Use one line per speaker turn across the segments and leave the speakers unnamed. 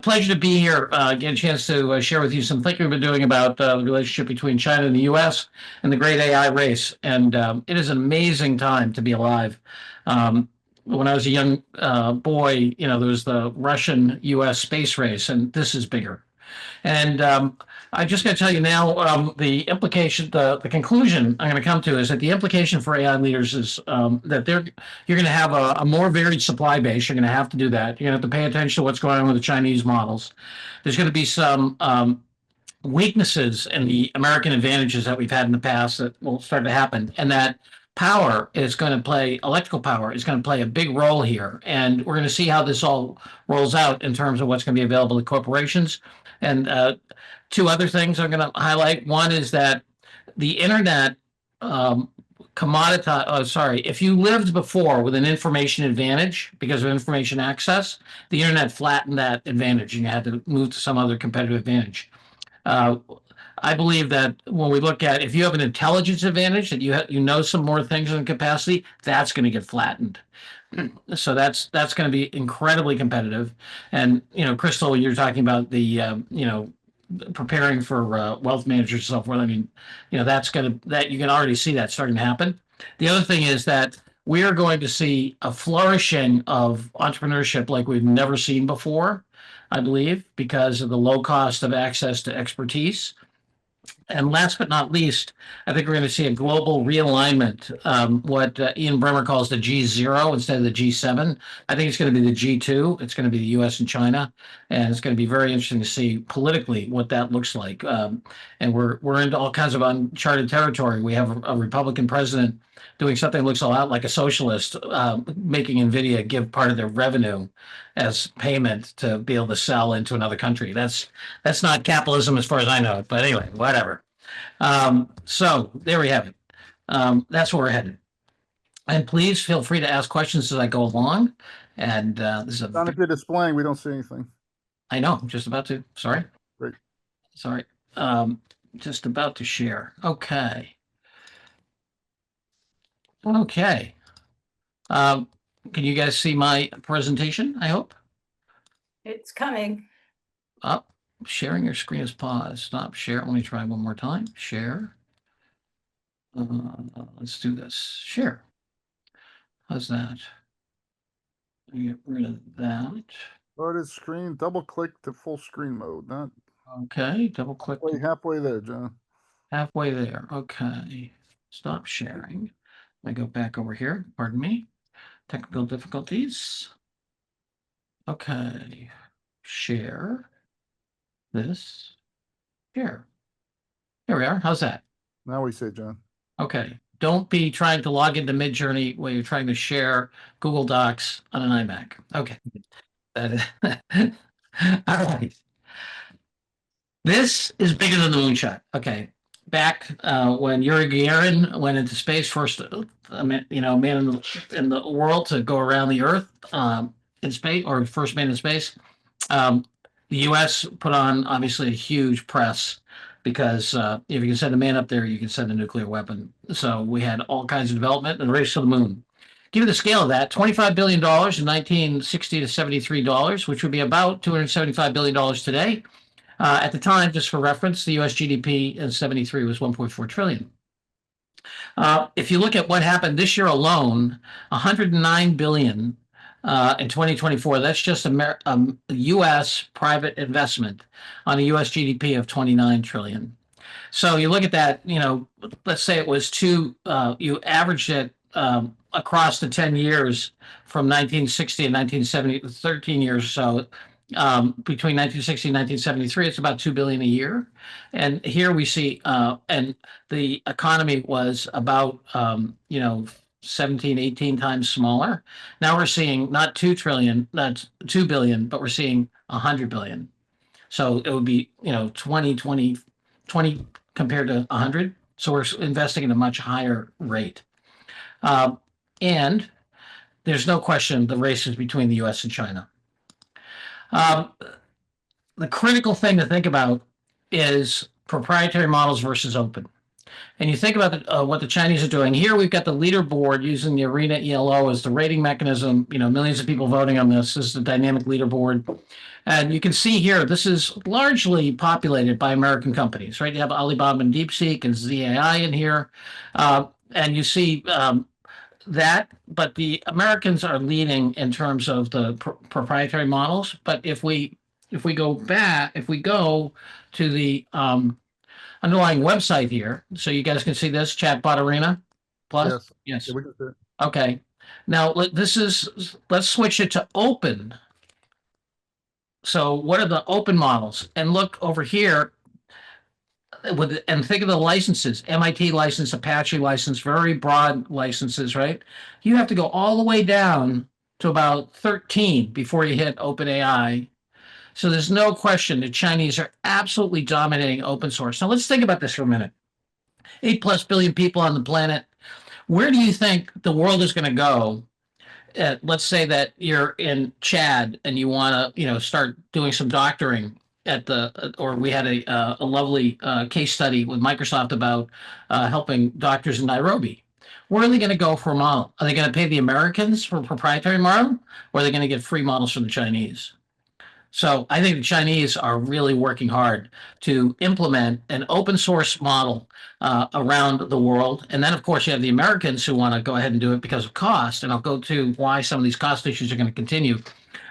Pleasure to be here. Get a chance to share with you some thinking we've been doing about the relationship between China and the U.S. and the great AI race. And it is an amazing time to be alive. When I was a young boy, there was the Russian-U.S. space race, and this is bigger. And I just got to tell you now, the implication, the conclusion I'm going to come to is that the implication for AI leaders is that you're going to have a more varied supply base. You're going to have to do that. You're going to have to pay attention to what's going on with the Chinese models. There's going to be some weaknesses in the American advantages that we've had in the past that will start to happen, and that electrical power is going to play a big role here. And we're going to see how this all rolls out in terms of what's going to be available to corporations. And two other things I'm going to highlight. One is that the internet if you lived before with an information advantage because of information access, the internet flattened that advantage and you had to move to some other competitive advantage. I believe that when we look at if you have an intelligence advantage, that you know some more things in capacity, that's going to get flattened. So that's going to be incredibly competitive. And Crystal, you're talking about the preparing for wealth managers and so forth. I mean, that you can already see that starting to happen. The other thing is that we are going to see a flourishing of entrepreneurship like we've never seen before, I believe, because of the low cost of access to expertise. And last but not least, I think we're going to see a global realignment, what Ian Bremmer calls the G0 instead of the G7. I think it's going to be the G2. It's going to be the US and China. And it's going to be very interesting to see politically what that looks like. And we're into all kinds of uncharted territory. We have a Republican president doing something that looks a lot like a socialist, making NVIDIA give part of their revenue as payment to be able to sell into another country. That's not capitalism as far as I know it. But anyway, whatever. So there we have it. That's where we're headed. And please feel free to ask questions as I go along. And this is
Not if you're displaying, we don't see anything.
I know, I'm just about to. Sorry.
Great.
Sorry. Just about to share. Okay. Okay. Can you guys see my presentation, I hope?
It's coming.
Up. Sharing your screen is paused. Stop share. Let me try one more time. Share. Let's do this. Share. How's that? Get rid of that.
Started screen, double click to full screen mode. Not
okay. Double click.
Halfway there, John.
Halfway there. Okay. Stop sharing. Let me go back over here. Pardon me. Technical difficulties. Okay. Share. This. Share. Here we are. How's that?
Now we say, John.
Okay. Don't be trying to log into Midjourney when you're trying to share Google Docs on an iMac. Okay. All right. This is bigger than the moonshot. Okay. Back when Yuri Gagarin went into space, first, man in the world to go around the Earth in space, or first man in space, the U.S. put on obviously a huge press because if you can send a man up there, you can send a nuclear weapon. So we had all kinds of development and race to the moon. Give you the scale of that: $25 billion in 1960 to $73, which would be about $275 billion today. At the time, just for reference, the U.S. GDP in 73 was 1.4 trillion. If you look at what happened this year alone, 109 billion in 2024. That's just a U.S. private investment on a U.S. GDP of 29 trillion. So you look at that. Let's say it was you averaged it across the 10 years from 1960 and 1970, 13 years or so. Between 1960 and 1973, it's about $2 billion a year. And here we see, and the economy was about, 17, 18 times smaller. Now we're seeing not 2 trillion, that's 2 billion, but we're seeing 100 billion. So it would be, 20 compared to 100. So we're investing at a much higher rate. And there's no question the race is between the US and China. The critical thing to think about is proprietary models versus open. and you think about what the Chinese are doing. Here we've got the leaderboard using the Arena ELO as the rating mechanism. Millions of people voting on this. This is the dynamic leaderboard. And you can see here, this is largely populated by American companies, right? You have Alibaba and DeepSeek and ZAI in here. And you see that, but the Americans are leading in terms of the proprietary models. But if we go to the underlying website here, so you guys can see this Chatbot Arena Plus.
Yes.
Yes.
Yeah, we can see it.
Okay. Now let's switch it to open. So what are the open models? And look over here and think of the licenses, MIT license, Apache license, very broad licenses, right? You have to go all the way down to about 13 before you hit OpenAI. So there's no question the Chinese are absolutely dominating open source. Now let's think about this for a minute. 8+ billion people on the planet. Where do you think the world is going to go? Let's say that you're in Chad and you want to, start doing some doctoring or we had a lovely case study with Microsoft about helping doctors in Nairobi. Where are they going to go for a model? Are they going to pay the Americans for a proprietary model, or are they going to get free models from the Chinese? So I think the Chinese are really working hard to implement an open source model around the world. And then, of course, you have the Americans who want to go ahead and do it because of cost. And I'll go to why some of these cost issues are going to continue.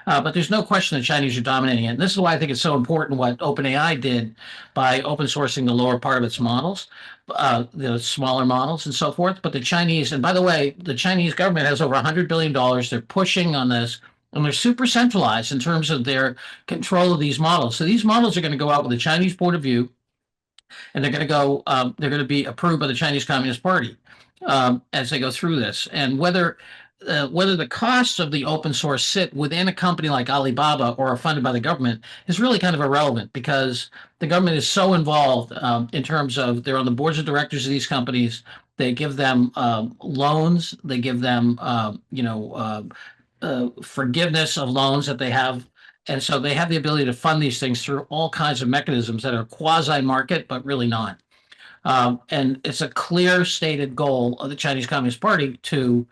But there's no question the Chinese are dominating it. And this is why I think it's so important what OpenAI did by open sourcing the lower part of its models, the smaller models and so forth. But the Chinese, and by the way, the Chinese government has over $100 billion. They're pushing on this. And they're super centralized in terms of their control of these models. So these models are going to go out with a Chinese point of view, and they're going to go. They're going to be approved by the Chinese Communist Party as they go through this. And whether the costs of the open source sit within a company like Alibaba or are funded by the government is really kind of irrelevant, because the government is so involved in terms of they're on the boards of directors of these companies. They give them loans. They give them forgiveness of loans that they have. And so they have the ability to fund these things through all kinds of mechanisms that are quasi-market, but really not. And it's a clear stated goal of the Chinese Communist Party to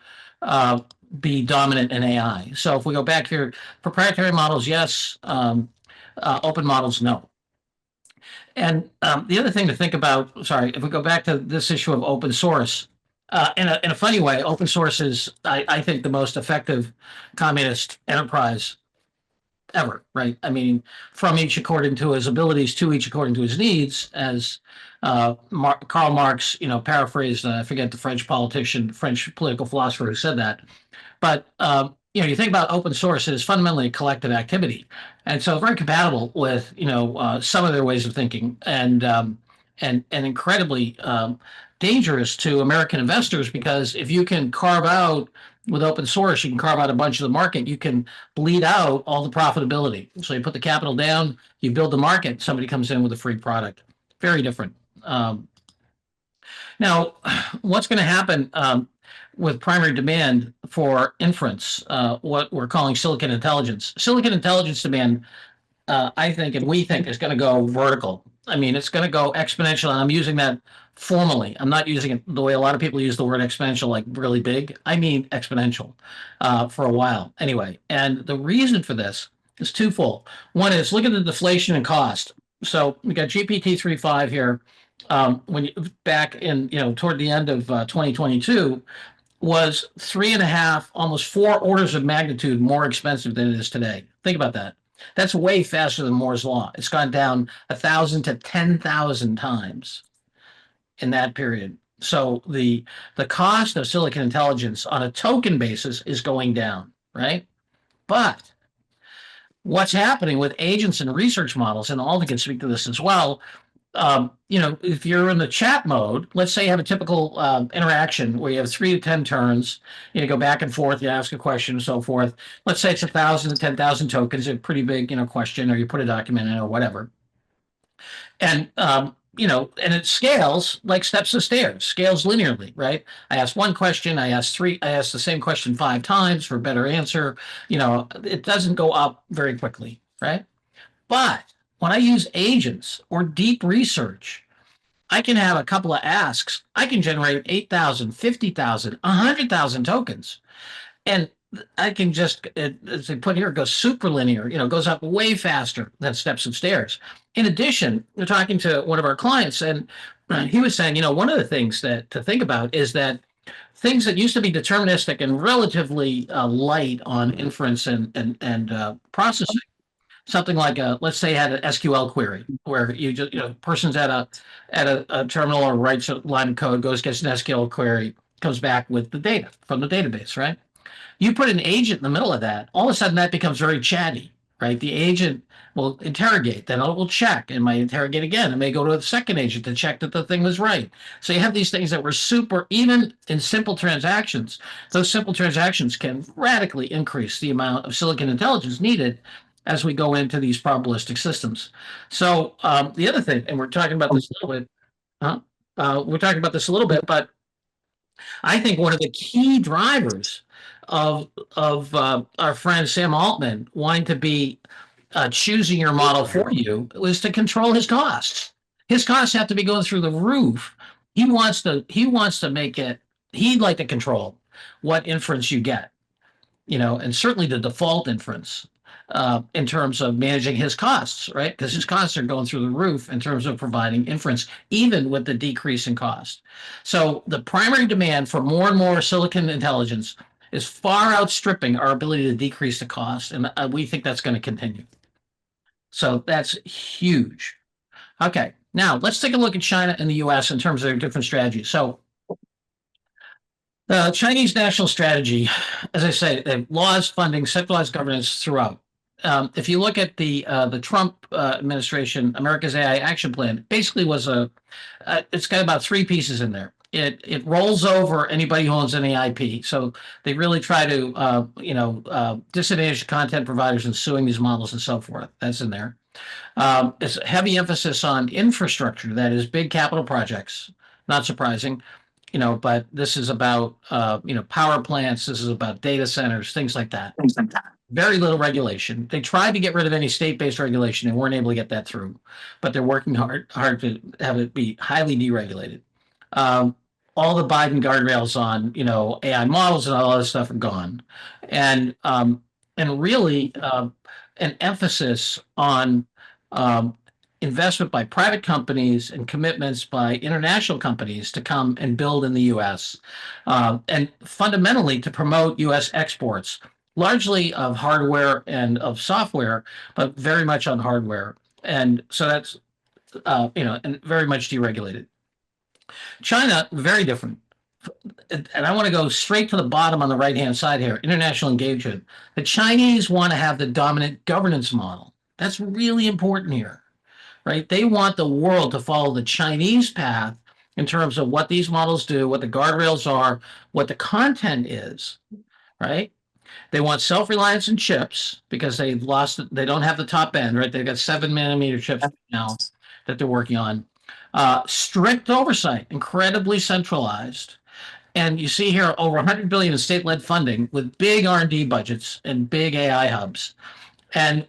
be dominant in AI. So if we go back here, proprietary models, yes. Open models, no. And the other thing to think about, if we go back to this issue of open source, in a funny way, open source is, I think, the most effective communist enterprise ever, right? I mean, from each according to his abilities to each according to his needs, as Karl Marx, paraphrased, I forget the French political philosopher who said that. But you think about open source, it is fundamentally a collective activity, and so very compatible with some of their ways of thinking, and incredibly dangerous to American investors, because if you can carve out with open source, you can carve out a bunch of the market, you can bleed out all the profitability. So you put the capital down, you build the market, somebody comes in with a free product. Very different. Now, what's going to happen with primary demand for inference, what we're calling silicon intelligence? Silicon intelligence demand, I think, and we think, is going to go vertical. I mean, it's going to go exponential, and I'm using that formally. I'm not using it the way a lot of people use the word exponential, like really big. I mean exponential for a while anyway. And the reason for this is twofold. One is, look at the deflation and cost. So we got GPT-3.5 here. When back in, toward the end of 2022, was 3.5, almost 4 orders of magnitude more expensive than it is today. Think about that. That's way faster than Moore's law. It's gone down 1,000 to 10,000 times in that period. So the cost of silicon intelligence on a token basis is going down, right? But what's happening with agents and research models, and Alden can speak to this as well. If you're in the chat mode, let's say you have a typical interaction where you have 3 to 10 turns, go back and forth, you ask a question and so forth. Let's say it's 1,000 to 10,000 tokens, a pretty big, question, or you put a document in or whatever. And, and it scales like steps of stairs, scales linearly, right? I ask one question, I ask the same question 5 times for a better answer. It doesn't go up very quickly, right? But when I use agents or deep research, I can have a couple of asks. I can generate 8,000, 50,000, 100,000 tokens. And I can just, as they put here, it goes super linear, goes up way faster than steps of stairs. In addition, we're talking to one of our clients, and he was saying, one of the things that to think about is that things that used to be deterministic and relatively light on inference and processing, something like let's say had an SQL query where you just person's at a terminal or writes a line of code, gets an SQL query, comes back with the data from the database, right? You put an agent in the middle of that, all of a sudden that becomes very chatty, right? The agent will interrogate, then it will check, and might interrogate again. It may go to a second agent to check that the thing was right. So you have these things that were super, even in simple transactions, those simple transactions can radically increase the amount of silicon intelligence needed as we go into these probabilistic systems. So the other thing, and we're talking about this a little bit, we're talking about this a little bit, but I think one of the key drivers of our friend Sam Altman wanting to be choosing your model for you was to control his costs. His costs have to be going through the roof. He wants to make it. He'd like to control what inference you get, and certainly the default inference in terms of managing his costs, right? Because his costs are going through the roof in terms of providing inference, even with the decrease in cost. So the primary demand for more and more silicon intelligence is far outstripping our ability to decrease the cost, and we think that's going to continue. So that's huge. Okay, now let's take a look at China and the U.S. in terms of their different strategies. So the Chinese national strategy, as I say, they have laws, funding, centralized governance throughout. If you look at the Trump administration, America's AI Action Plan, basically it's got about three pieces in there. It rolls over anybody who owns any IP. So they really try to disadvantage content providers in suing these models and so forth. That's in there. It's a heavy emphasis on infrastructure, that is big capital projects. Not surprising. But this is about power plants. This is about data centers, things like that. Very little regulation. They tried to get rid of any state-based regulation and weren't able to get that through, but they're working hard to have it be highly deregulated. All the Biden guardrails on AI models and all that stuff are gone, and really an emphasis on investment by private companies and commitments by international companies to come and build in the U.S. And fundamentally to promote U.S. exports, largely of hardware and of software, but very much on hardware. And so that's and very much deregulated. China, very different. And I want to go straight to the bottom on the right-hand side here, international engagement. The Chinese want to have the dominant governance model. That's really important here. Right? They want the world to follow the Chinese path in terms of what these models do, what the guardrails are, what the content is, right? They want self-reliance in chips because they don't have the top end, right? They've got 7-nanometer chips now that they're working on. Strict oversight, incredibly centralized. And you see here over 100 billion in state-led funding with big R&D budgets and big AI hubs. And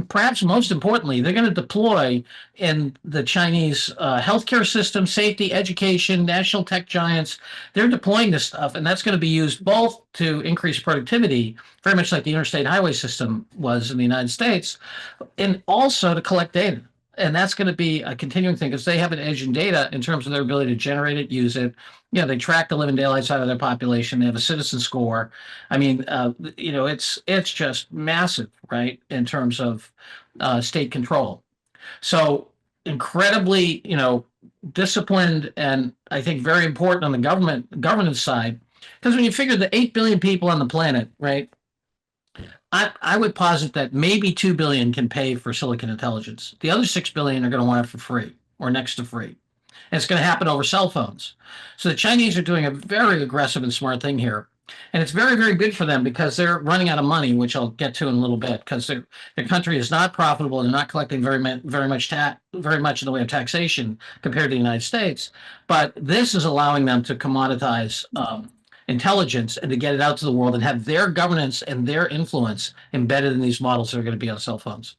perhaps most importantly, they're going to deploy in the Chinese healthcare system, safety, education, national tech giants. They're deploying this stuff, and that's going to be used both to increase productivity, very much like the interstate highway system was in the United States, and also to collect data. And that's going to be a continuing thing because they have an edge in data in terms of their ability to generate it, use it. They track the living daylights out of their population. They have a citizen score. I mean, it's just massive, right, in terms of state control. So incredibly, disciplined, and I think very important on the governance side, because when you figure the 8 billion people on the planet, right, I would posit that maybe 2 billion can pay for silicon intelligence. The other 6 billion are going to want it for free or next to free. And it's going to happen over cell phones. So the Chinese are doing a very aggressive and smart thing here. And it's very, very good for them because they're running out of money, which I'll get to in a little bit, because their country is not profitable. They're not collecting very much in the way of taxation compared to the United States. But this is allowing them to commoditize intelligence and to get it out to the world and have their governance and their influence embedded in these models that are going to be on cell phones.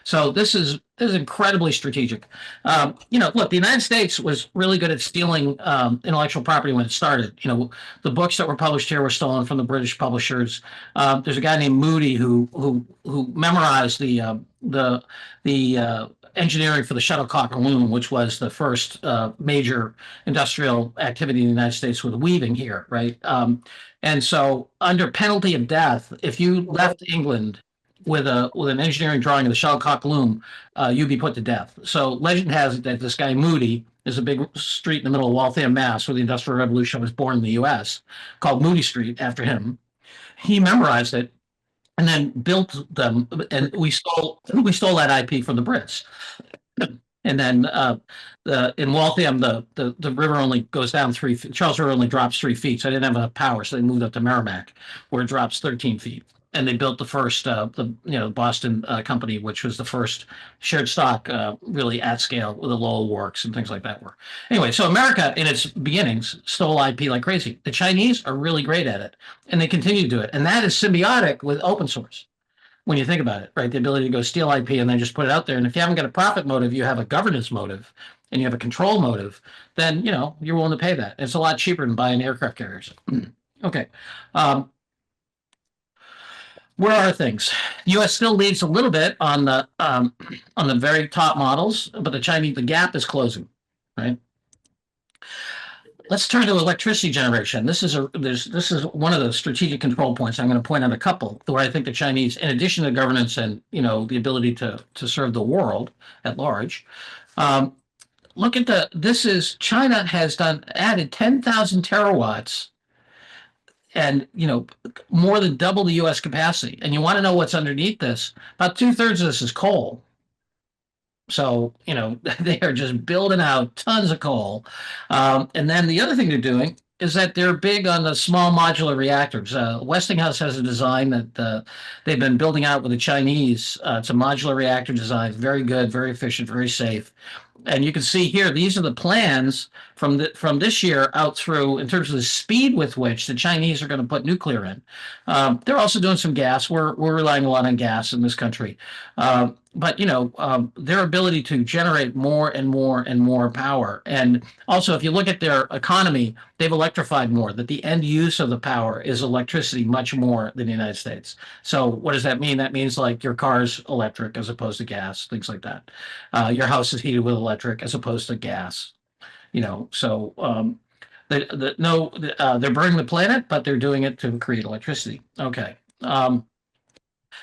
So this is incredibly strategic. Look, the United States was really good at stealing intellectual property when it started. The books that were published here were stolen from the British publishers. There's a guy named Moody who memorized the engineering for the shuttlecock loom, which was the first major industrial activity in the United States with weaving here, right? And so, under penalty of death, if you left England with an engineering drawing of the shuttlecock loom, you'd be put to death. So legend has it that this guy Moody is a big street in the middle of Waltham, Mass, where the Industrial Revolution was born in the U.S., called Moody Street after him. He memorized it and then built them, and we stole that IP from the Brits. And then in Waltham, the river only goes down 3 feet. Charles River only drops 3 feet, so they didn't have enough power, so they moved up to Merrimack, where it drops 13 feet. And they built the first, Boston company, which was the first shared stock really at scale with the Lowell Works and things like that. Anyway, so America in its beginnings stole IP like crazy. The Chinese are really great at it, and they continue to do it. And that is symbiotic with open source when you think about it, right? The ability to go steal IP and then just put it out there. And if you haven't got a profit motive, you have a governance motive and you have a control motive, then, you're willing to pay that. It's a lot cheaper than buying aircraft carriers. Okay. Where are things? The U.S. still leads a little bit on the very top models, but the gap is closing, right? Let's turn to electricity generation. This is one of the strategic control points. I'm going to point out a couple where I think the Chinese, in addition to governance and the ability to serve the world at large, look at China has added 10,000 terawatts and more than double the U.S. capacity. And you want to know what's underneath this? About 2/3 of this is coal. So, they are just building out tons of coal. And then the other thing they're doing is that they're big on the small modular reactors. Westinghouse has a design that they've been building out with the Chinese. It's a modular reactor design, very good, very efficient, very safe. And you can see here, these are the plans from this year out through in terms of the speed with which the Chinese are going to put nuclear in. They're also doing some gas. We're relying a lot on gas in this country. But their ability to generate more and more and more power. And also, if you look at their economy, they've electrified more, that the end use of the power is electricity much more than the United States. So what does that mean? That means like your car's electric as opposed to gas, things like that. Your house is heated with electric as opposed to gas. So they're burning the planet, but they're doing it to create electricity. Okay.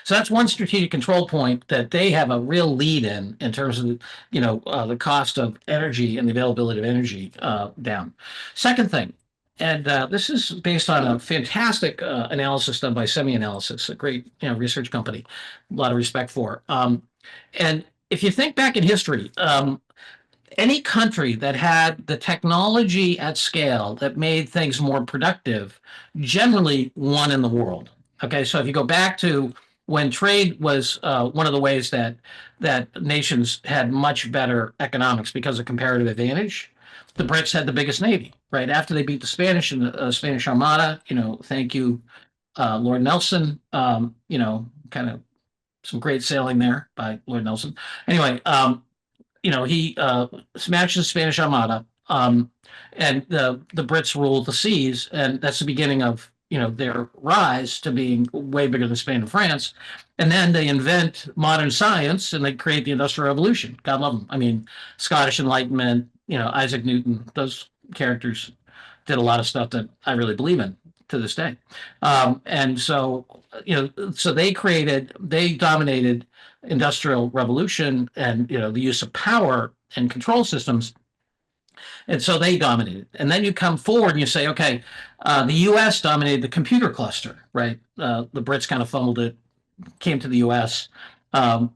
So that's one strategic control point that they have a real lead in terms of, the cost of energy and the availability of energy down. Second thing, and this is based on a fantastic analysis done by SemiAnalysis, a great research company, a lot of respect for. And if you think back in history, any country that had the technology at scale that made things more productive generally won in the world. Okay, so if you go back to when trade was one of the ways that nations had much better economics because of comparative advantage, the Brits had the biggest navy, right? After they beat the Spanish in the Spanish Armada, thank you, Lord Nelson, kind of some great sailing there by Lord Nelson. Anyway, he smashed the Spanish Armada, and the Brits ruled the seas, and that's the beginning of their rise to being way bigger than Spain and France. And then they invent modern science and they create the Industrial Revolution. God love them. I mean, Scottish Enlightenment, Isaac Newton, those characters did a lot of stuff that I really believe in to this day. And so, so they dominated Industrial Revolution and, the use of power and control systems. And so they dominated. And then you come forward and you say, okay, the U.S. dominated the computer cluster, right? The Brits kind of fumbled it, came to the U.S. And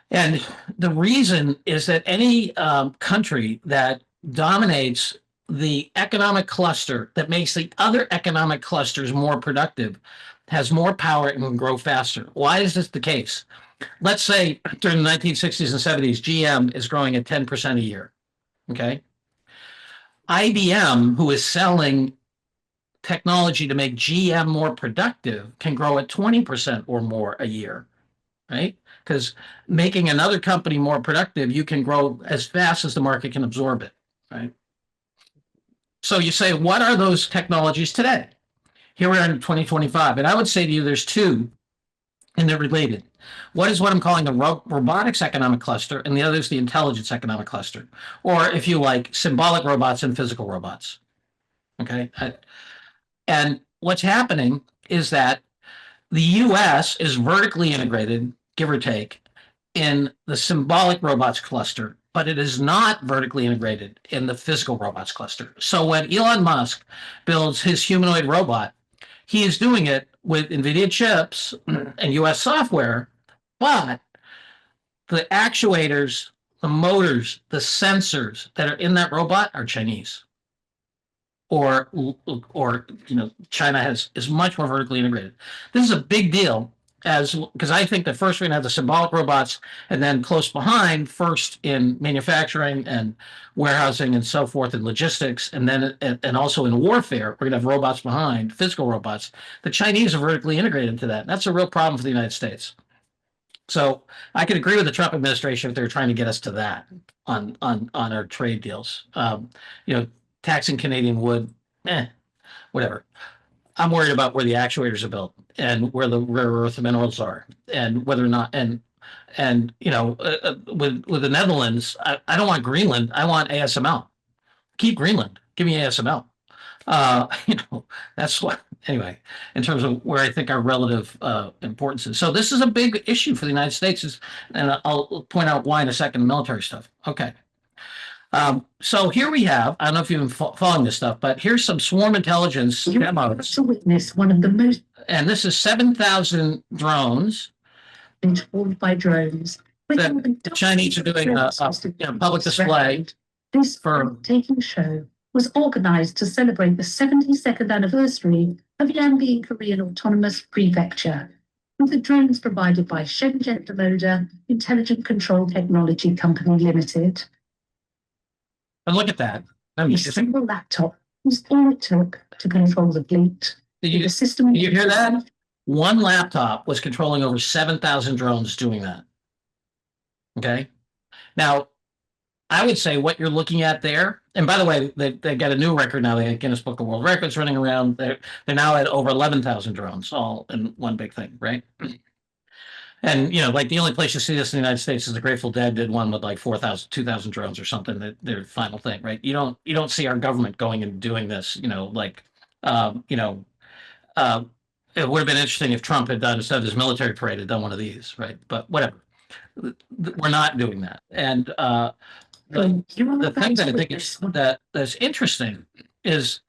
the reason is that any country that dominates the economic cluster that makes the other economic clusters more productive has more power and can grow faster. Why is this the case? Let's say during the 1960s and 70s, GM is growing at 10% a year. Okay. IBM, who is selling technology to make GM more productive, can grow at 20% or more a year. right? Because making another company more productive, you can grow as fast as the market can absorb it, right? So you say, what are those technologies today? Here we are in 2025, and I would say to you, there's two, and they're related. One is what I'm calling the robotics economic cluster, and the other is the intelligence economic cluster, or if you like, symbolic robots and physical robots. Okay, and what's happening is that the U.S. is vertically integrated, give or take, in the symbolic robots cluster, but it is not vertically integrated in the physical robots cluster. So when Elon Musk builds his humanoid robot, he is doing it with NVIDIA chips and US software, but the actuators, the motors, the sensors that are in that robot are Chinese. Or China is much more vertically integrated. This is a big deal because I think that first we're going to have the symbolic robots, and then close behind, first in manufacturing and warehousing and so forth, and logistics, and then and also in warfare, we're going to have robots behind, physical robots. The Chinese are vertically integrated into that. That's a real problem for the United States. So I could agree with the Trump administration if they're trying to get us to that on our trade deals. Taxing Canadian wood, whatever. I'm worried about where the actuators are built and where the rare earth minerals are, and whether or not with the Netherlands, I don't want Greenland. I want ASML. Keep Greenland. Give me ASML. That's what. Anyway, in terms of where I think our relative importance is. So this is a big issue for the United States, and I'll point out why in a second. Military stuff. Okay. So here we have, I don't know if you've been following this stuff, but here's some swarm intelligence demos.
To witness one of the most
And this is 7,000 drones.
controlled by drones.
The Chinese are doing a public display.
This breathtaking show was organized to celebrate the 72nd anniversary of Yanbian Korean Autonomous Prefecture, with the drones provided by Shenzhen Demoda Intelligent Control Technology Company Limited.
And look at that.
A single laptop was all it took to control the fleet.
Did you hear that? One laptop was controlling over 7,000 drones doing that. Okay. Now, I would say what you're looking at there, and by the way, they got a new record now. They got Guinness Book of World Records running around. They're now at over 11,000 drones, all in one big thing, right? And like the only place you see this in the United States is the Grateful Dead did one with like 4,000, 2,000 drones or something. Their final thing, right? You don't see our government going and doing this. It would have been interesting if Trump had done, instead of his military parade, had done one of these, right? But whatever, we're not doing that. And the thing that I think is that's interesting is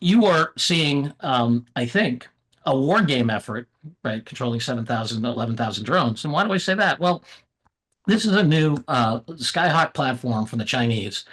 you are seeing, I think, a war game effort, right? Controlling 7,000, 11,000 drones. And why do I say that? Well, this is a new Skyhawk platform from the Chinese.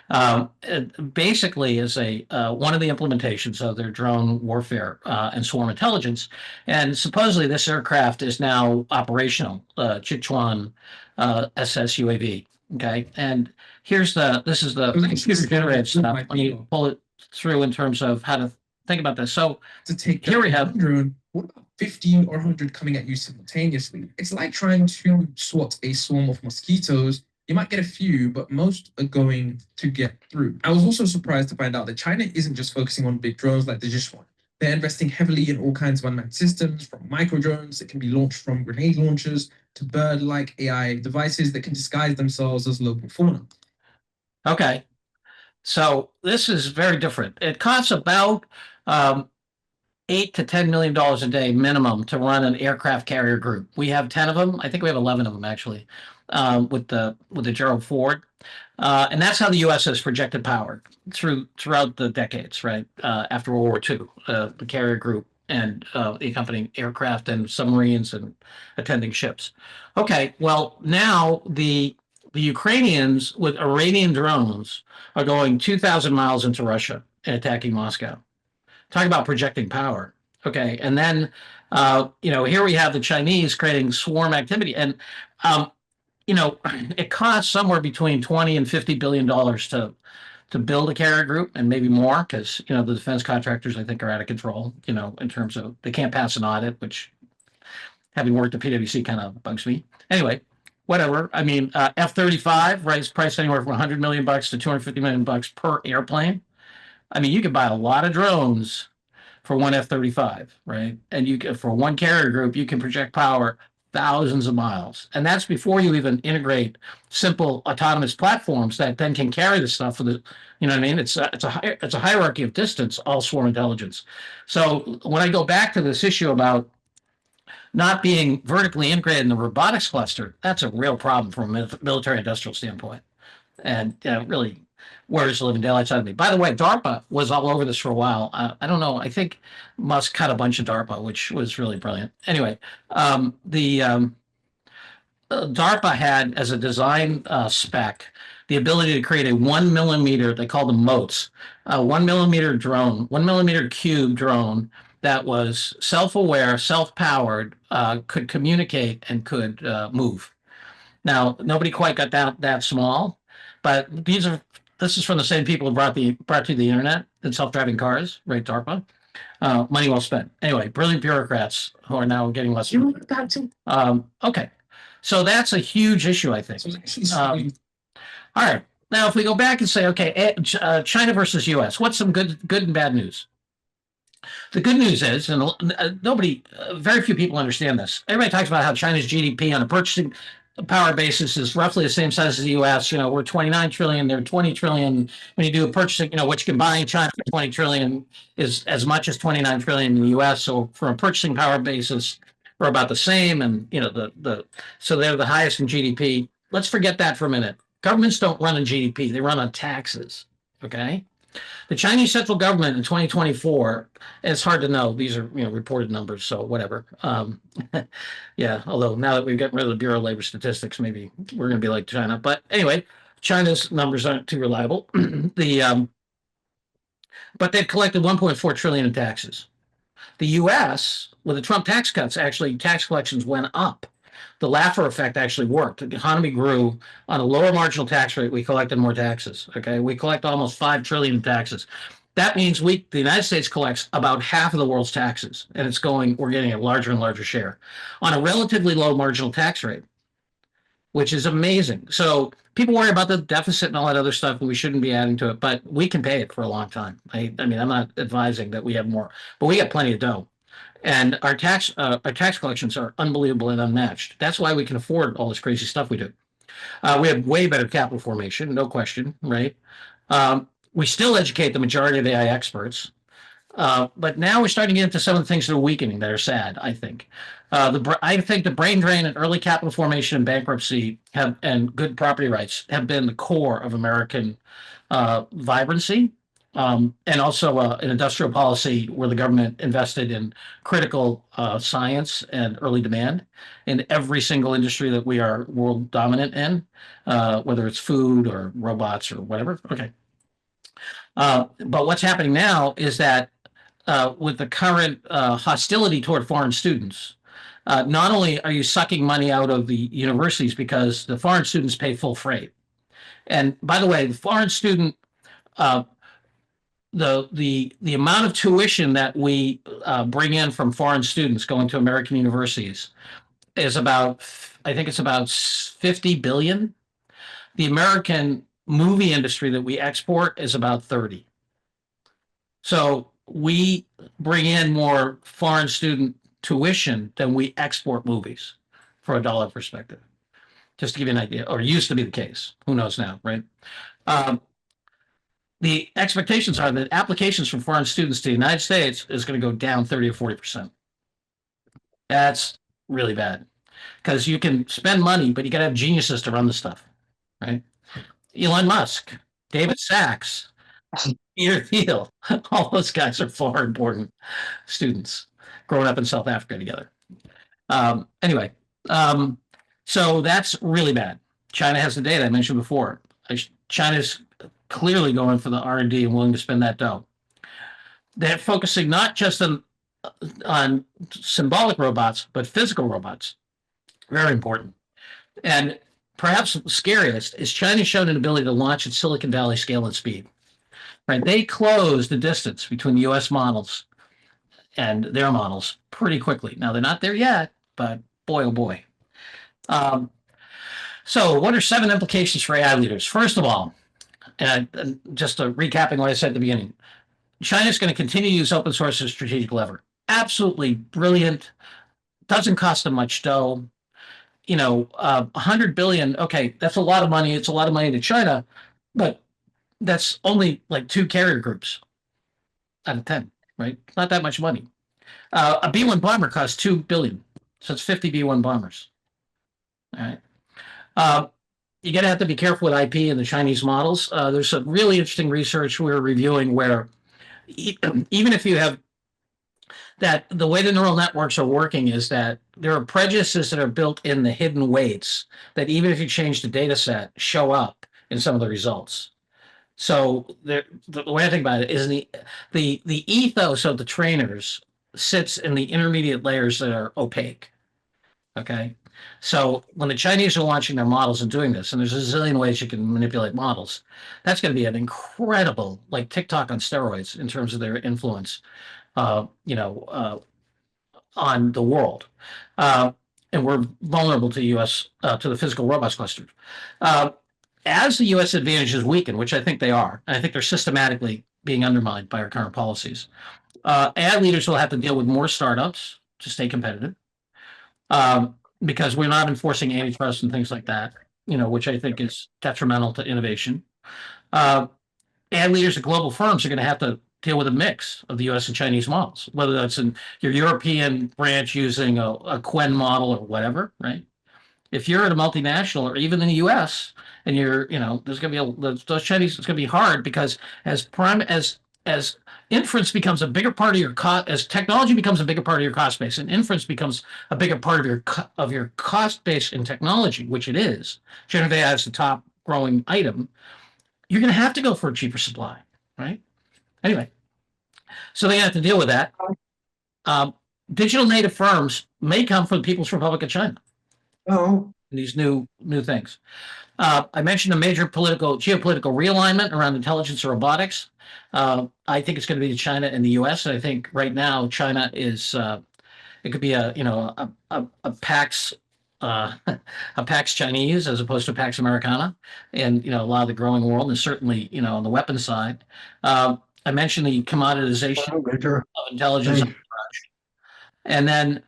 It basically is one of the implementations of their drone warfare and swarm intelligence. And supposedly this aircraft is now operational, Sichuan SS UAV. Okay. And this is the computer generated stuff. When you pull it through in terms of how to think about this. So
to take
here we have
drone. What about 15 or 100 coming at you simultaneously? It's like trying to swat a swarm of mosquitoes. You might get a few, but most are going to get through. I was also surprised to find out that China isn't just focusing on big drones like the Sichuan. They're investing heavily in all kinds of unmanned systems, from micro drones that can be launched from grenade launchers to bird-like AI devices that can disguise themselves as local fauna.
Okay. So this is very different. It costs about $8 to $10 million a day minimum to run an aircraft carrier group. We have 10 of them. I think we have 11 of them actually, with the Gerald Ford, and that's how the U.S. has projected power throughout the decades, right? After World War II, the carrier group and the accompanying aircraft and submarines and attending ships. Okay, well now the Ukrainians with Iranian drones are going 2,000 miles into Russia and attacking Moscow. Talk about projecting power. Okay. And then, here we have the Chinese creating swarm activity. And, it costs somewhere between 20 and $50 billion to build a carrier group, and maybe more, because, the defense contractors, I think, are out of control, in terms of they can't pass an audit, which having worked at PwC kind of bugs me. Anyway, whatever. I mean, F-35, right, is priced anywhere from $100 million to $250 million per airplane. I mean, you could buy a lot of drones for one F-35, right? And you can, for one carrier group, you can project power thousands of miles. And that's before you even integrate simple autonomous platforms that then can carry the stuff for the, you know what I mean? It's a hierarchy of distance, all swarm intelligence. So when I go back to this issue about not being vertically integrated in the robotics cluster, that's a real problem from a military industrial standpoint. And really worries the living daylights out of me. By the way, DARPA was all over this for a while. I don't know. I think Musk cut a bunch of DARPA, which was really brilliant. Anyway, DARPA had as a design spec the ability to create a 1 millimeter, they call them motes, a 1 millimeter drone, 1 millimeter cube drone that was self-aware, self-powered, could communicate and could move. Now, nobody quite got that small, but this is from the same people who brought to the internet and self-driving cars, right? DARPA. Money well spent. Anyway, brilliant bureaucrats who are now getting less.
You were about to.
Okay, so that's a huge issue, I think.
So it's actually
All right, now if we go back and say, okay, China versus U.S., what's some good and bad news? The good news is, and very few people understand this. Everybody talks about how China's GDP on a purchasing power basis is roughly the same size as the U.S. You know, we're 29 trillion, they're 20 trillion. When you do a purchasing, you know, what you can buy in China for 20 trillion is as much as 29 trillion in the U.S. So from a purchasing power basis, we're about the same. And you know, so they're the highest in GDP. Let's forget that for a minute. Governments don't run on GDP; they run on taxes. Okay. The Chinese central government in 2024, and it's hard to know, these are reported numbers, so whatever. Yeah, although now that we've gotten rid of the Bureau of Labor Statistics, maybe we're going to be like China. But anyway, China's numbers aren't too reliable. But they've collected 1.4 trillion in taxes. The U.S., with the Trump tax cuts, actually tax collections went up. The Laffer effect actually worked. The economy grew on a lower marginal tax rate. We collected more taxes. Okay, we collect almost 5 trillion in taxes. That means the United States collects about half of the world's taxes, and we're getting a larger and larger share on a relatively low marginal tax rate, which is amazing. So people worry about the deficit and all that other stuff, and we shouldn't be adding to it, but we can pay it for a long time. I mean, I'm not advising that we have more, but we got plenty of dough. And our tax collections are unbelievable and unmatched. That's why we can afford all this crazy stuff we do. We have way better capital formation, no question, right? We still educate the majority of AI experts, but now we're starting to get into some of the things that are weakening, that are sad, I think. I think the brain drain and early capital formation and bankruptcy and good property rights have been the core of American vibrancy. And also an industrial policy where the government invested in critical science and early demand in every single industry that we are world dominant in, whether it's food or robots or whatever. Okay. But what's happening now is that with the current hostility toward foreign students, not only are you sucking money out of the universities because the foreign students pay full freight. And by the way, the foreign student the amount of tuition that we bring in from foreign students going to American universities is about, I think it's about 50 billion. The American movie industry that we export is about 30. So we bring in more foreign student tuition than we export movies for a dollar perspective. Just to give you an idea, or used to be the case. Who knows now, right? The expectations are that applications from foreign students to the United States is going to go down 30 or 40%. That's really bad because you can spend money, but you got to have geniuses to run the stuff, right? Elon Musk, David Sachs, Peter Thiel, all those guys are far important students growing up in South Africa together. Anyway, so that's really bad. China has the data I mentioned before. China's clearly going for the R&D and willing to spend that dough. They're focusing not just on symbolic robots, but physical robots. Very important. And perhaps scariest is China showed an ability to launch at Silicon Valley scale and speed. Right? They closed the distance between the US models and their models pretty quickly. Now, they're not there yet, but boy, oh boy. So what are 7 implications for AI leaders? First of all, just recapping what I said at the beginning, China's going to continue to use open source as a strategic lever. Absolutely brilliant. Doesn't cost them much dough. 100 billion. Okay, that's a lot of money. It's a lot of money to China, but that's only like 2 carrier groups out of 10, right? Not that much money. A B-1 bomber costs 2 billion, so it's 50 B-1 bombers. All right. You're going to have to be careful with IP and the Chinese models. There's some really interesting research we're reviewing where even if you have that, the way the neural networks are working is that there are prejudices that are built in the hidden weights that even if you change the data set, show up in some of the results. So the way I think about it is the ethos of the trainers sits in the intermediate layers that are opaque. Okay. So when the Chinese are launching their models and doing this, and there's a zillion ways you can manipulate models, that's going to be an incredible, like TikTok on steroids in terms of their influence, on the world. And we're vulnerable to U.S. To the physical robots cluster. As the U.S. advantages weaken, which I think they are, I think they're systematically being undermined by our current policies. AI leaders will have to deal with more startups to stay competitive. Because we're not enforcing antitrust and things like that, which I think is detrimental to innovation. And leaders of global firms are going to have to deal with a mix of the U.S. and Chinese models, whether that's in your European branch using a Quen model or whatever, right? If you're at a multinational or even in the U.S. and there's going to be those Chinese, it's going to be hard because as inference becomes a bigger part of your cost, as technology becomes a bigger part of your cost base, and inference becomes a bigger part of your cost base in technology, which it is. Generative AI is the top growing item. You're going to have to go for a cheaper supply, right? Anyway, so they have to deal with that. Digital native firms may come from the People's Republic of China.
Oh,
These new things. I mentioned a major geopolitical realignment around intelligence and robotics. I think it's going to be China and the U.S. And I think right now China is it could be a Pax a Pax Chinese as opposed to a Pax Americana, and a lot of the growing world, and certainly on the weapons side. I mentioned the commoditization
Victor.
of intelligence,
Thanks.
and then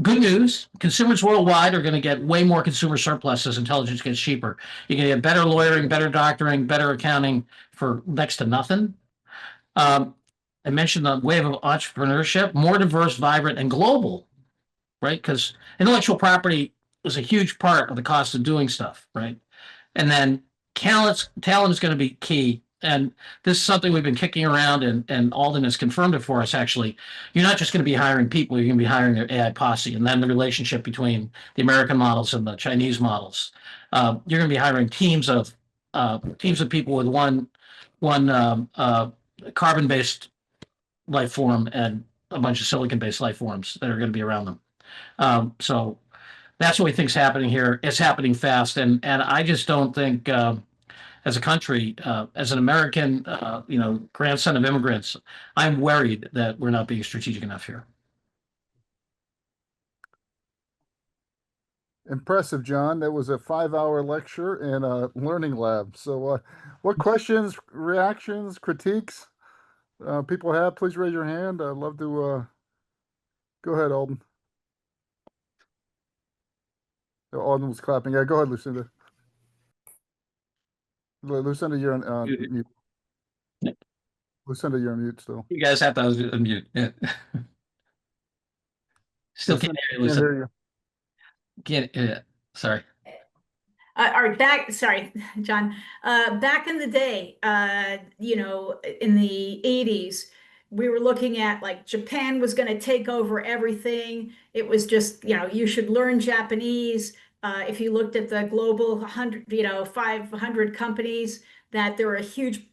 good news, consumers worldwide are going to get way more consumer surplus as intelligence gets cheaper. You're going to get better lawyering, better doctoring, better accounting for next to nothing. I mentioned the wave of entrepreneurship, more diverse, vibrant, and global, right? Because intellectual property is a huge part of the cost of doing stuff, right? And then talent is going to be key. And this is something we've been kicking around, and Alden has confirmed it for us, actually. You're not just going to be hiring people, you're going to be hiring their AI posse. And then the relationship between the American models and the Chinese models. You're going to be hiring teams of people with one carbon-based life form and a bunch of silicon-based life forms that are going to be around them. So that's what we think is happening here. It's happening fast, and I just don't think, as a country, as an American, grandson of immigrants, I'm worried that we're not being strategic enough here.
Impressive, John. That was a 5-hour lecture and a learning lab. So, what questions, reactions, critiques people have? Please raise your hand. I'd love to. Go ahead, Alden. Oh, Alden was clapping. Yeah, go ahead, Lucinda. Lucinda, you're on mute. Lucinda, you're on mute still.
You guys have to unmute. Yeah. Still can't hear you,
Can't
Lucinda.
hear you.
Can't. Sorry.
Sorry, John. Back in the day, in the 80s, we were looking at like Japan was going to take over everything. It was just, you should learn Japanese. If you looked at the global 500 companies, that there were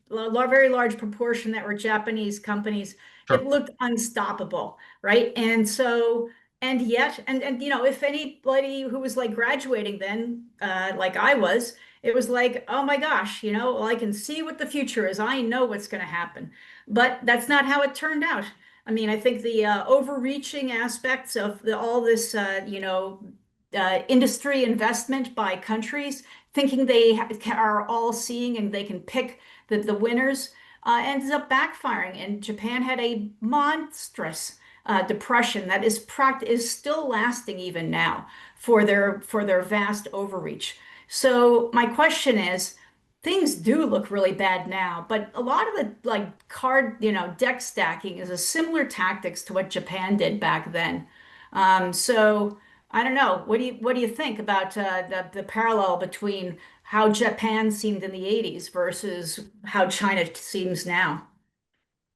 very large proportion that were Japanese companies.
Sure.
It looked unstoppable, right? And so, and yet, if anybody who was like graduating then, like I was, it was like, oh my gosh, well, I can see what the future is. I know what's going to happen. But that's not how it turned out. I mean, I think the overreaching aspects of all this, industry investment by countries, thinking they are all seeing and they can pick the winners, ends up backfiring. And Japan had a monstrous depression that is still lasting even now for their vast overreach. So my question is, things do look really bad now, but a lot of the like deck stacking is a similar tactics to what Japan did back then. So I don't know. What do you think about the parallel between how Japan seemed in the 80s versus how China seems now?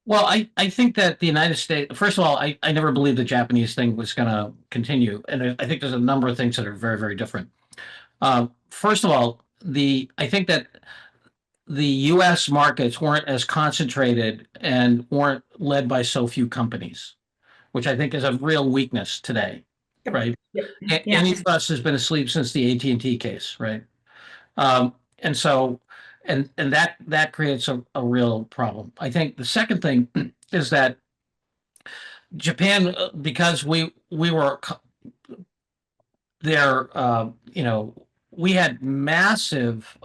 Well, I think that the United States, first of all, I never believed the Japanese thing was going to continue. And I think there's a number of things that are very, very different. First of all, I think that the US markets weren't as concentrated and weren't led by so few companies, which I think is a real weakness today, right?
Yep. Yeah.
Antitrust has been asleep since the AT&T case, right? And so, and that creates a real problem. I think the second thing is that Japan, because we were there, we had massive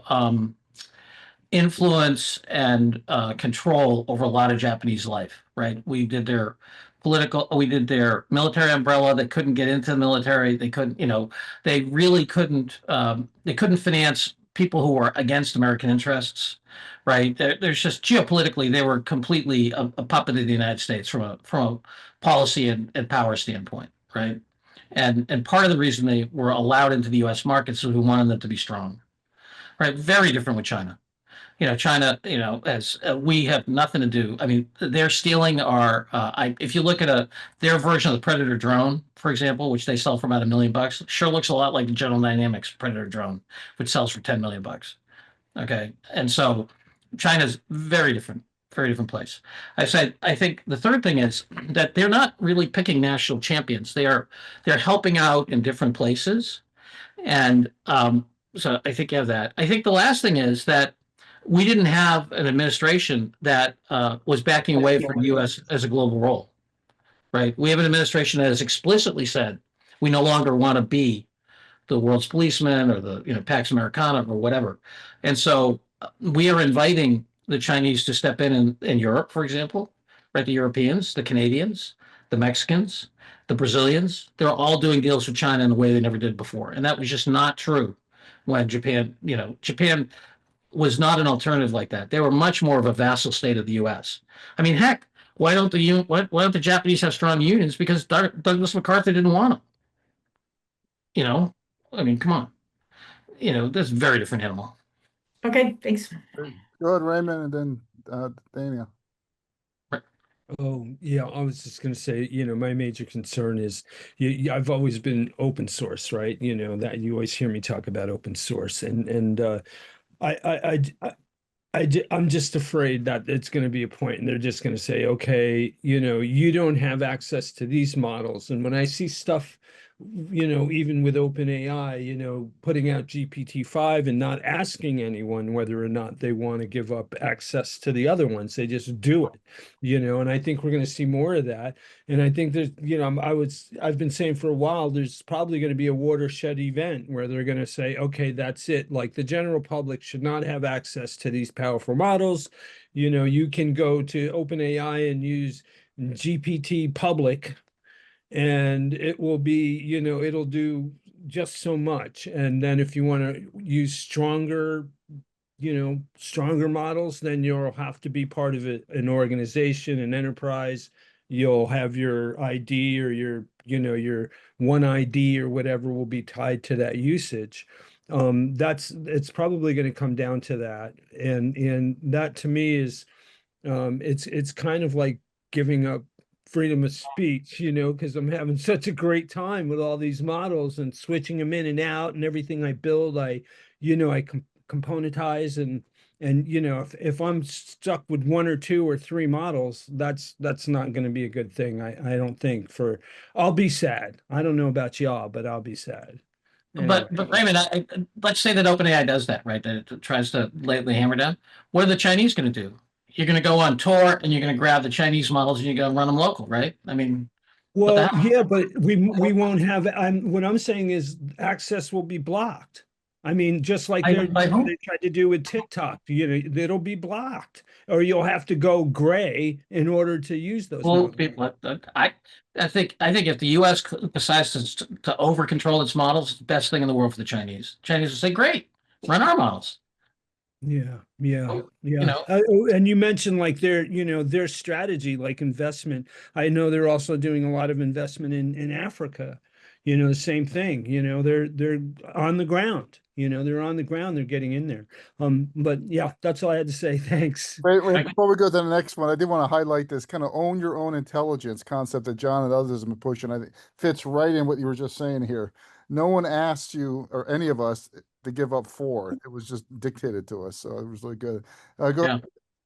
influence and control over a lot of Japanese life, right? We did their military umbrella. They couldn't get into the military. They couldn't, they really couldn't, they couldn't finance people who were against American interests, right? There's just geopolitically, they were completely a puppet of the United States from a policy and power standpoint, right? And part of the reason they were allowed into the U.S. markets is we wanted them to be strong, right? Very different with China. China, as we have nothing to do. I mean, they're stealing our. If you look at their version of the Predator drone, for example, which they sell for about $1 million, sure looks a lot like the General Dynamics Predator drone, which sells for $10 million. Okay, and so China's very different place. I think the third thing is that they're not really picking national champions. They're helping out in different places, and so I think you have that. I think the last thing is that we didn't have an administration that was backing away from the U.S. as a global role, right? We have an administration that has explicitly said we no longer want to be the world's policeman or the Pax Americana or whatever, and so we are inviting the Chinese to step in Europe, for example, right? The Europeans, the Canadians, the Mexicans, the Brazilians, they're all doing deals with China in a way they never did before, and that was just not true when Japan was not an alternative like that. They were much more of a vassal state of the U.S. I mean, heck, why don't the Japanese have strong unions? Because Douglas MacArthur didn't want them. I mean, come on. That's a very different animal.
Okay, thanks.
Go ahead, Raymond, and then Daniel.
Oh, yeah, I was just going to say, my major concern is I've always been open source, right? That you always hear me talk about open source, and I'm just afraid that it's going to be a point and they're just going to say, okay, you don't have access to these models. And when I see stuff, even with OpenAI, putting out GPT-5 and not asking anyone whether or not they want to give up access to the other ones, they just do it, and I think we're going to see more of that. And I think there's, I've been saying for a while, there's probably going to be a watershed event where they're going to say, okay, that's it. Like the general public should not have access to these powerful models. You can go to OpenAI and use GPT public, and it will be, it'll do just so much. And then if you want to use stronger models, then you'll have to be part of an organization, an enterprise. You'll have your ID or your one ID or whatever will be tied to that usage. It's probably going to come down to that. And that to me is, it's kind of like giving up freedom of speech, because I'm having such a great time with all these models and switching them in and out, and everything I build, I componentize, and if I'm stuck with one or two or three models, that's not going to be a good thing. I don't think. I'll be sad. I don't know about y'all, but I'll be sad. Anyway.
But Raymond, let's say that OpenAI does that, right? That it tries to lay the hammer down. What are the Chinese going to do? you're going to go on tour and you're going to grab the Chinese models and you're going to run them local, right? I mean, what the
Well,
hell?
yeah, but we won't have, what I'm saying is access will be blocked. I mean, just like
By whom?
they tried to do with TikTok, it'll be blocked, or you'll have to go gray in order to use those
Well,
models.
I think if the U.S. decides to over control its models, it's the best thing in the world for the Chinese. Chinese will say, "Great, run our models."
Yeah, yeah,
You
yeah.
know,
And you mentioned like their strategy, like investment. I know they're also doing a lot of investment in Africa. The same thing. They're on the ground. They're on the ground. They're getting in there. But yeah, that's all I had to say. Thanks.
Wait, before we go to the next one, I did want to highlight this kind of own your own intelligence concept that John and others have been pushing. I think fits right in what you were just saying here. No one asked you or any of us to give up four. It was just dictated to us. So it was really good. Go,
yeah.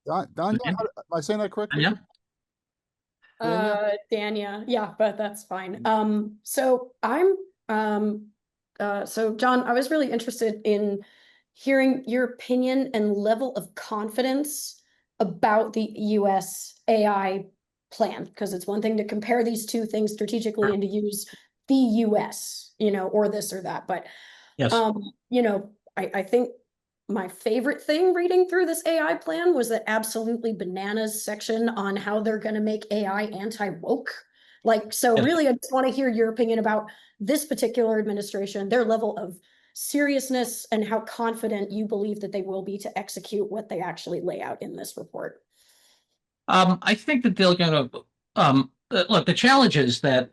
Danya, am I saying that correctly?
Yeah.
Danya, yeah, but that's fine. So John, I was really interested in hearing your opinion and level of confidence about the US AI plan, because it's one thing to compare these two things strategically and to use the US, or this or that. But
Yes.
I think my favorite thing reading through this AI plan was that absolutely bananas section on how they're going to make AI anti-woke. So
Yes.
really, I just want to hear your opinion about this particular administration, their level of seriousness, and how confident you believe that they will be to execute what they actually lay out in this report.
I think that they're going to look. The challenge is that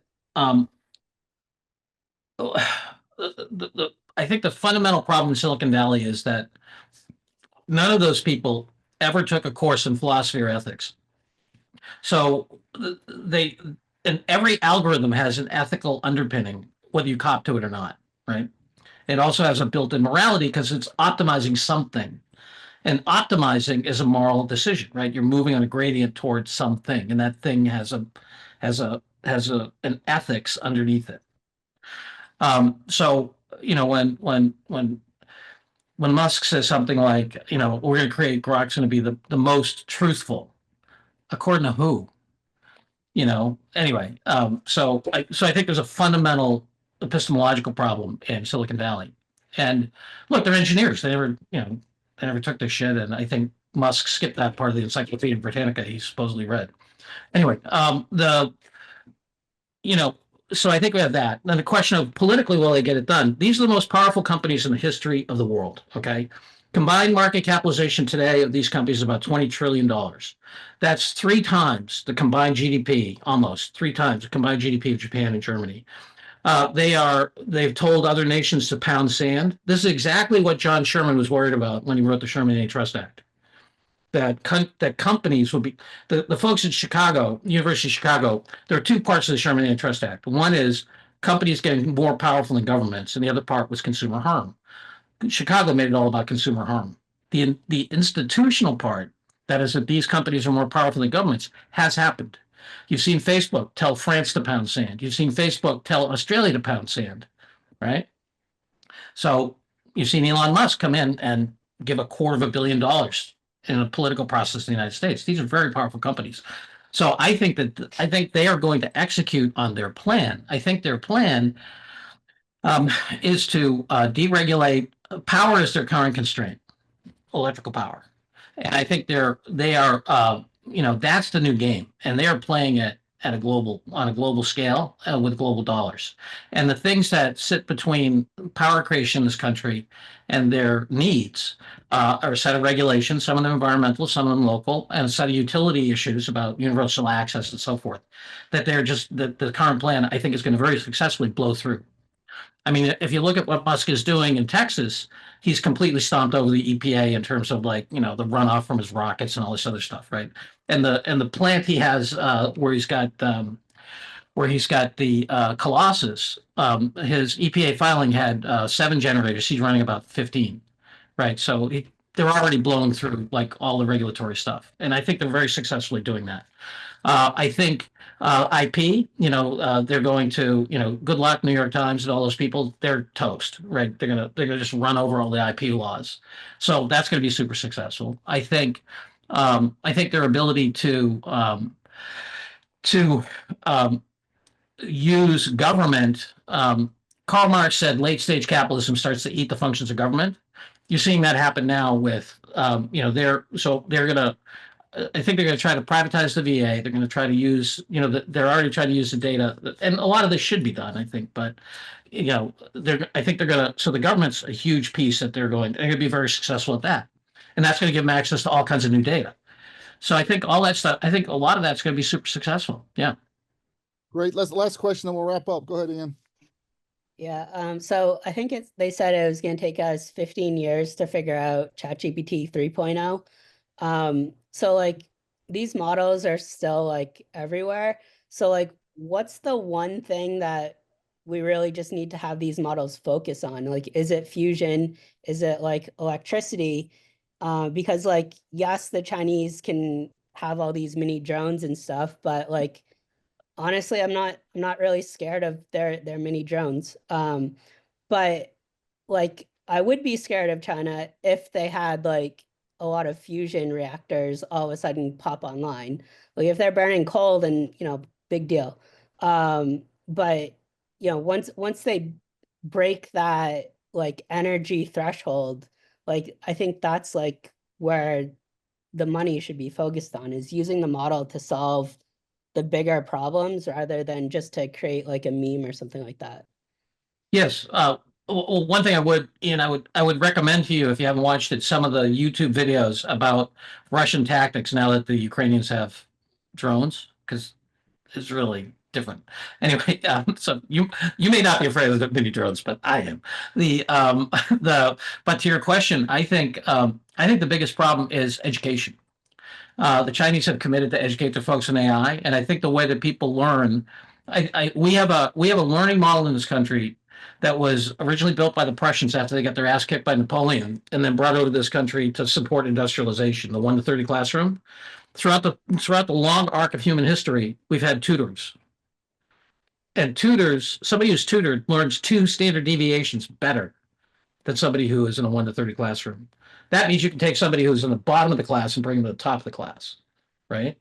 I think the fundamental problem in Silicon Valley is that none of those people ever took a course in philosophy or ethics. So and every algorithm has an ethical underpinning, whether you cop to it or not, right? It also has a built-in morality because it's optimizing something. And optimizing is a moral decision, right? You're moving on a gradient towards something, and that thing has an ethics underneath it. So when Musk says something like, we're going to create Grok's going to be the most truthful, according to who? Anyway, so I think there's a fundamental epistemological problem in Silicon Valley. And look, they're engineers. They never took their shit. And I think Musk skipped that part of the Encyclopedia Britannica he supposedly read. Anyway, so I think we have that. Then the question of politically, will they get it done? These are the most powerful companies in the history of the world. Okay. Combined market capitalization today of these companies is about $20 trillion. That's 3 times the combined GDP, almost 3 times the combined GDP of Japan and Germany. They've told other nations to pound sand. This is exactly what John Sherman was worried about when he wrote the Sherman Antitrust Act. That companies would be the folks at Chicago, University of Chicago. There are 2 parts of the Sherman Antitrust Act. One is companies getting more powerful than governments, and the other part was consumer harm. Chicago made it all about consumer harm. The institutional part, that is that these companies are more powerful than governments, has happened. You've seen Facebook tell France to pound sand. You've seen Facebook tell Australia to pound sand, right? So you've seen Elon Musk come in and give $250 million in a political process in the United States. These are very powerful companies. So I think they are going to execute on their plan. I think their plan is to deregulate. Power is their current constraint, electrical power, and I think they are that's the new game, and they are playing it on a global scale with global dollars. And the things that sit between power creation in this country and their needs are a set of regulations, some of them environmental, some of them local, and a set of utility issues about universal access and so forth. That the current plan, I think, is going to very successfully blow through. I mean, if you look at what Musk is doing in Texas, he's completely stomped over the EPA in terms of the runoff from his rockets and all this other stuff, right? And the plant he has where he's got the Colossus, his EPA filing had 7 generators. He's running about 15, right? So they're already blowing through like all the regulatory stuff, and I think they're very successfully doing that. I think IP, they're going to, good luck, New York Times and all those people, they're toast, right? They're gonna just run over all the IP laws. So that's going to be super successful. I think I think their ability to use government. Karl Marx said late stage capitalism starts to eat the functions of government. You're seeing that happen now with, they're going to, I think they're going to try to privatize the VA. They're going to try to use, they're already trying to use the data, and a lot of this should be done, I think. But I think they're going to. So the government's a huge piece that they're going to be very successful at that, and that's going to give them access to all kinds of new data. So I think all that stuff. I think a lot of that's going to be super successful. Yeah.
Great. Last question, then we'll wrap up. Go ahead, Ian.
Yeah, so I think they said it was going to take us 15 years to figure out ChatGPT 3.0. So like these models are still like everywhere. So like what's the one thing that we really just need to have these models focus on? Like, is it fusion? Is it like electricity? Because like, yes, the Chinese can have all these mini drones and stuff, but like, honestly, I'm not really scared of their mini drones. But like I would be scared of China if they had like a lot of fusion reactors all of a sudden pop online. Like if they're burning coal, then big deal. But once they break that like energy threshold, like I think that's like where the money should be focused on, is using the model to solve the bigger problems rather than just to create like a meme or something like that.
Yes. Well, one thing I would recommend to you, if you haven't watched it, some of the YouTube videos about Russian tactics now that the Ukrainians have drones, because it's really different. Anyway, so you may not be afraid of the mini drones, but I am. But to your question, I think the biggest problem is education. The Chinese have committed to educate their folks in AI, and I think the way that people learn, we have a learning model in this country that was originally built by the Prussians after they got their ass kicked by Napoleon, and then brought over to this country to support industrialization. The 1 to 30 classroom. Throughout the long arc of human history, we've had tutors, and somebody who's tutored learns 2 standard deviations better than somebody who is in a 1 to 30 classroom. That means you can take somebody who's in the bottom of the class and bring them to the top of the class, right?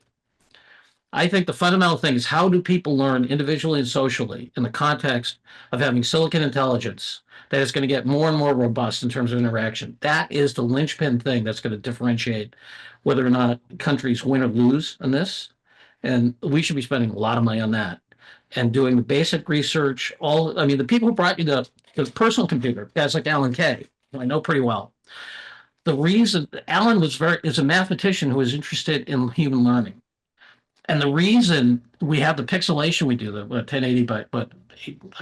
I think the fundamental thing is, how do people learn individually and socially in the context of having silicon intelligence that is going to get more and more robust in terms of interaction? That is the linchpin thing that's going to differentiate whether or not countries win or lose in this. And we should be spending a lot of money on that and doing the basic research. The people who brought you the personal computer, guys like Alan Kay, who I know pretty well. The reason Alan is a mathematician who is interested in human learning. And the reason we have the pixelation we do, the 1080 by, I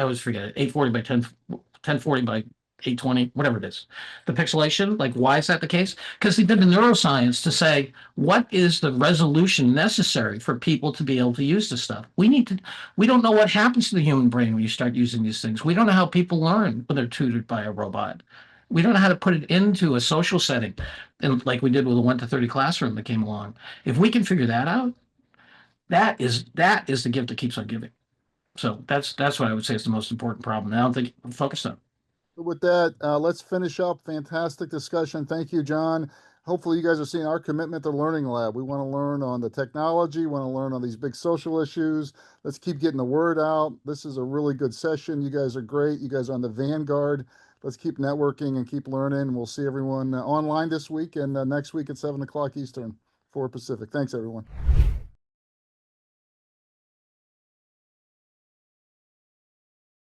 always forget it, 840 by 1040 by 820, whatever it is. The pixelation, like, why is that the case? Because they did the neuroscience to say, what is the resolution necessary for people to be able to use this stuff? We don't know what happens to the human brain when you start using these things. We don't know how people learn when they're tutored by a robot. We don't know how to put it into a social setting, and like we did with the 1 to 30 classroom that came along. If we can figure that out, that is the gift that keeps on giving. So that's what I would say is the most important problem. I don't think I'm focused on.
With that, let's finish up. Fantastic discussion. Thank you, John. Hopefully you guys are seeing our commitment to Learning Lab. We want to learn on the technology, want to learn on these big social issues. Let's keep getting the word out. This is a really good session. You guys are great. You guys are on the vanguard. Let's keep networking and keep learning. We'll see everyone online this week and next week at 7 o'clock Eastern, 4 Pacific. Thanks, everyone.